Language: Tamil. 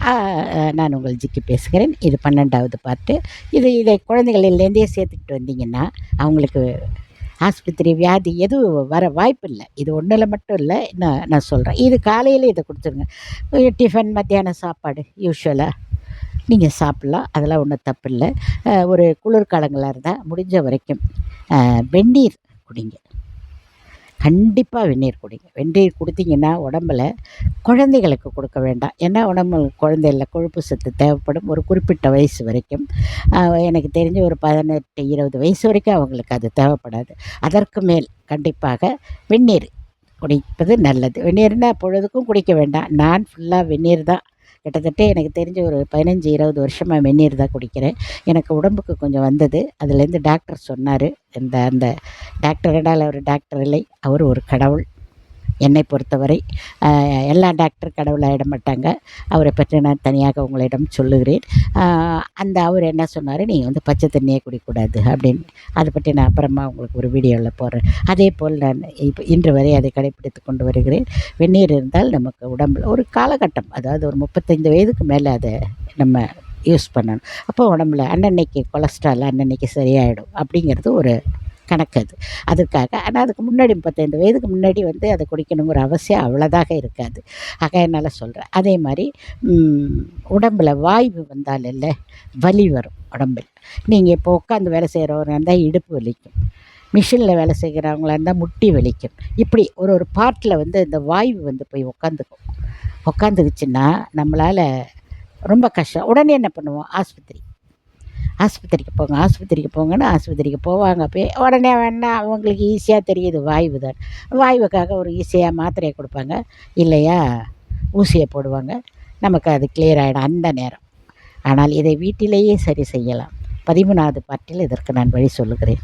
ஆ நான் உங்கள் ஜிக்கி பேசுகிறேன். இது 12வது பார்ட்டு. இதை குழந்தைகள்லேருந்தே சேர்த்துக்கிட்டு வந்தீங்கன்னா, அவங்களுக்கு ஆஸ்பத்திரி வியாதி எதுவும் வர வாய்ப்பில்ல. இது ஒண்ணுல மட்டும் இல்ல. நான் சொல்றேன். இது காலையில இத குடுத்துருங்க. டிஃபன், மத்தியானம் சாப்பாடு யூசுவலா நீங்க சாப்பிடலாம். அதெல்லாம் ஒண்ணும் தப்பில்ல. ஒரு குளிர்காலங்களா இருந்தா முடிஞ்ச வரைக்கும் வெந்நீர் குடிங்க. கண்டிப்பா வெந்நீர் குடிங்க. வெந்நீர் குடுத்தீங்கன்னா, உடம்புல குழந்தைகளுக்கு கொடுக்க வேண்டாம். ஏன்னா உடம்பு குழந்தைல கொழுப்பு சத்து தேவைப்படும் ஒரு குறிப்பிட்ட வயசு வரைக்கும். எனக்கு தெரிஞ்சு ஒரு 18, 20 வயசு வரைக்கும் அவங்களுக்கு அது தேவைப்படாது. அதற்கு மேல் கண்டிப்பாக வெந்நீர் குடிப்பது நல்லது. வெந்நீர்னா பொழுதுக்கும் குடிக்க வேண்டாம். நான் ஃபுல்லா வெந்நீர் தான். கிட்டத்தட்ட எனக்கு தெரிஞ்சு ஒரு 15, 20 வருஷமா வெந்நீர் தான் குடிக்கிறேன். எனக்கு உடம்புக்கு கொஞ்சம் வந்தது. அதுலேருந்து டாக்டர் சொன்னாரு. அந்த அந்த டாக்டர் என்றால் அவர் டாக்டர் இல்லை. அவர் ஒரு கடவுள். என்னை பொறுத்தவரை எல்லா டாக்டர் கடவுளாயிட மாட்டாங்க. அவரை பற்றி நான் தனியாக உங்களிடம் சொல்லுகிறேன். அவர் என்ன சொன்னாரு, "நீங்க வந்து பச்சை தண்ணியே குடிக்கக்கூடாது" அப்படின்னு. அதை பற்றி நான் அப்புறமா உங்களுக்கு ஒரு வீடியோவில் போடுறேன். அதேபோல் நான் இன்று வரை அதை கடைப்பிடித்து கொண்டு வருகிறேன். வெந்நீர் இருந்தால் நமக்கு உடம்பில் ஒரு காலகட்டம், அதாவது ஒரு 35 வயதுக்கு மேலே அதை நம்ம யூஸ் பண்ணணும். அப்போ உடம்புல அன்னன்னைக்கு கொலஸ்ட்ரால் அன்னன்னைக்கு சரியாயிடும் அப்படிங்கிறது ஒரு கணக்கு அது. அதுக்காக ஆனால் அதுக்கு முன்னாடி 35 வயதுக்கு முன்னாடி வந்து அதை குடிக்கணுங்கிற அவசியம் அவ்வளோதாக இருக்காது. ஆகையினால சொல்கிறேன். அதே மாதிரி உடம்பில் வாய்வு வந்தால் இல்ல வலி வரும் உடம்பில். நீங்கள் இப்போ உட்காந்து வேலை செய்கிறவரா இருந்தால் இடுப்பு வலிக்கும். மிஷினில் வேலை செய்கிறவங்களா இருந்தால் முட்டி வலிக்கும். இப்படி ஒரு ஒரு பார்ட்டில் வந்து இந்த வாய்வு வந்து போய் உட்காந்துக்கும். உட்காந்துக்குச்சுன்னா நம்மளால் ரொம்ப கஷ்டம். உடனே என்ன பண்ணுவோம்? ஆஸ்பத்திரிக்கு போங்க, ஆஸ்பத்திரிக்கு போங்கன்னு ஆஸ்பத்திரிக்கு போவாங்க. போய் உடனே வேணா அவங்களுக்கு ஈஸியாக தெரியுது வாய்வு தான். வாய்வுக்காக ஒரு ஈஸியாக மாத்திரையை கொடுப்பாங்க. இல்லையா ஊசியை போடுவாங்க. நமக்கு அது கிளியர் ஆகிடும் அந்த நேரம். ஆனால் இதை வீட்டிலேயே சரி செய்யலாம். 13வது பார்ட்டில் இதற்கு நான் வழி சொல்லுகிறேன்.